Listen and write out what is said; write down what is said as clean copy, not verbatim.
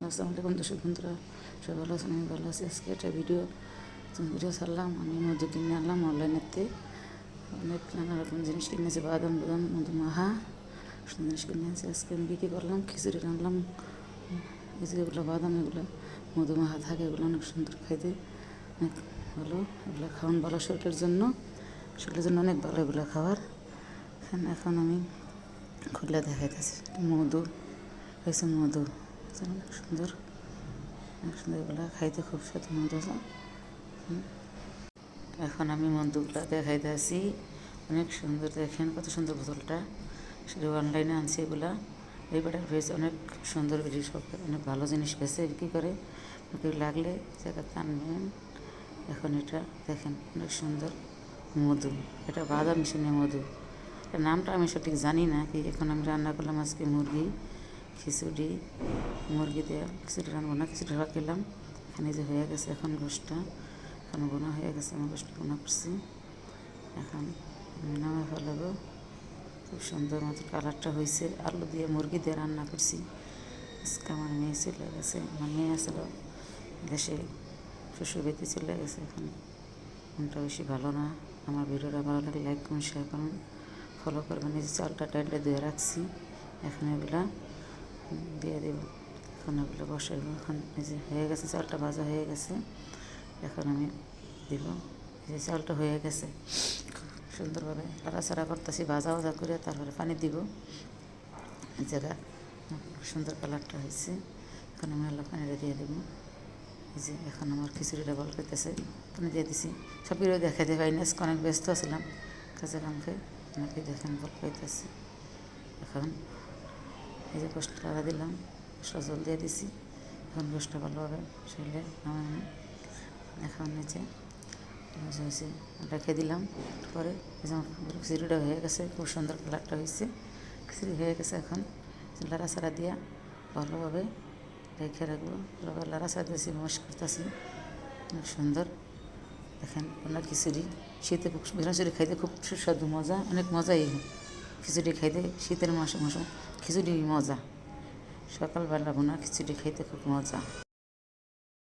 আসসালামু আলাইকুম দর্শক বন্ধুরা, সবাই ভালো আছেন? আমি ভালো আছি। আজকে একটা ভিডিও ছাড়লাম। আমি মধু কিনে আনলাম অনলাইনেতে। অনেক নানা রকম জিনিস কিনেছি, বাদাম বাদাম মধু মাহা জিনিস কিনে আনছি। আজকে আমি কী কী করলাম, খিচুড়ি রান্নলাম। এই যে এগুলো বাদাম, এগুলো মধু মাহা থাকে, এগুলো অনেক সুন্দর খাইতে, অনেক ভালো। এগুলো খাওয়ান ভালো শরীরের জন্য অনেক ভালো এগুলো খাওয়ার। এখন আমি খুলে দেখাইতেছি মধু হয়েছে, মধু অনেক সুন্দর এগুলো খাইতে খুব স্বাদ মধু। এখন আমি মধুগুলো দেখাইতে আসি, অনেক সুন্দর। দেখেন কত সুন্দর বোতলটা, সেটা অনলাইনে আনছি। এগুলা এই বেটার ভেজ অনেক সুন্দর, বেশি সব অনেক ভালো জিনিস পেয়েছে বিক্রি করে। লাগলে জায়গাতে আনবেন। এখন এটা দেখেন অনেক সুন্দর মধু, এটা বাদাম মিশিয়ে মধু। এটার নামটা আমি সঠিক জানি না কি। এখন আমি রান্না করলাম আজকে খিচুড়ি, মুরগি দেওয়া খিচুড়ি রান্না না, খিচুড়ি ভাত খেলাম। এখানে যে হয়ে গেছে, এখন গোষ্ঠটা এখন বোনা হয়ে গেছে, আমি গোষ্ঠ বোনা করছি। এখন নামে ফেলাবো। খুব সুন্দর মতো কালারটা হয়েছে। আলু দিয়ে মুরগি দিয়ে রান্না করছি। আজকে আমার মেয়ে চলে গেছে, আমার মেয়ে আসলো দেশে, শ্বশুর বাড়িতে চলে গেছে। এখন মনটা বেশি ভালো না। আমার ভিডিওটা ভালো লাগলে লাইক করুন, শেয়ার করুন, ফলো করবেন। এই যে চালটা টাইটলে ধুয়ে রাখছি, এখন এগুলা দিয়ে দেব। এখন এগুলো বসাইব। এখন এই যে হয়ে গেছে, চালটা ভাজা হয়ে গেছে। এখন আমি দিব। এই যে চালটা হয়ে গেছে, খুব সুন্দরভাবে নাড়াচাড়া করতেছি, ভাজা করে তারপরে পানি দিব। এই জায়গা সুন্দর কালারটা হয়েছে। এখন আমি আল্লাহ পানিটা দিয়ে দেবো। এই যে এখন আমার খিচুড়িটা বল করতেছে, পানি দিয়ে দিছি। সব কিছু দেখাইতে পারিনি, আজকে অনেক ব্যস্ত ছিলাম কাজে কামকে। অনেকে দেখেন বল পাইতেছে। এখন এই যে গোষ্ঠটা দিলাম, গোষ্ঠটা জল দিয়ে দিছি। এখন গোষ্ঠটা ভালোভাবে শরীরে আমি এখন নিচে হয়েছে রেখে দিলাম। পরে এই যে খিচুড়িটা হয়ে গেছে, খুব সুন্দর কালারটা হয়েছে, খিচুড়ি হয়ে গেছে। এখন লাড়াচাড়া দিয়া ভালোভাবে রেখে রাখবো। ভালোভাবে লাড়াচাড়া দিয়েছি, মশ করতেছি, অনেক সুন্দর। দেখেন আপনার খিচুড়ি শীতে খুব খিচুড়ি খাইতে খুব সুস্বাদু, মজা, অনেক মজাই খিচুড়ি খাইতে। শীতের মৌসুম খিচুড়ি মজা, সকালবেলা বোনা খিচুড়ি খাইতে খুব মজা।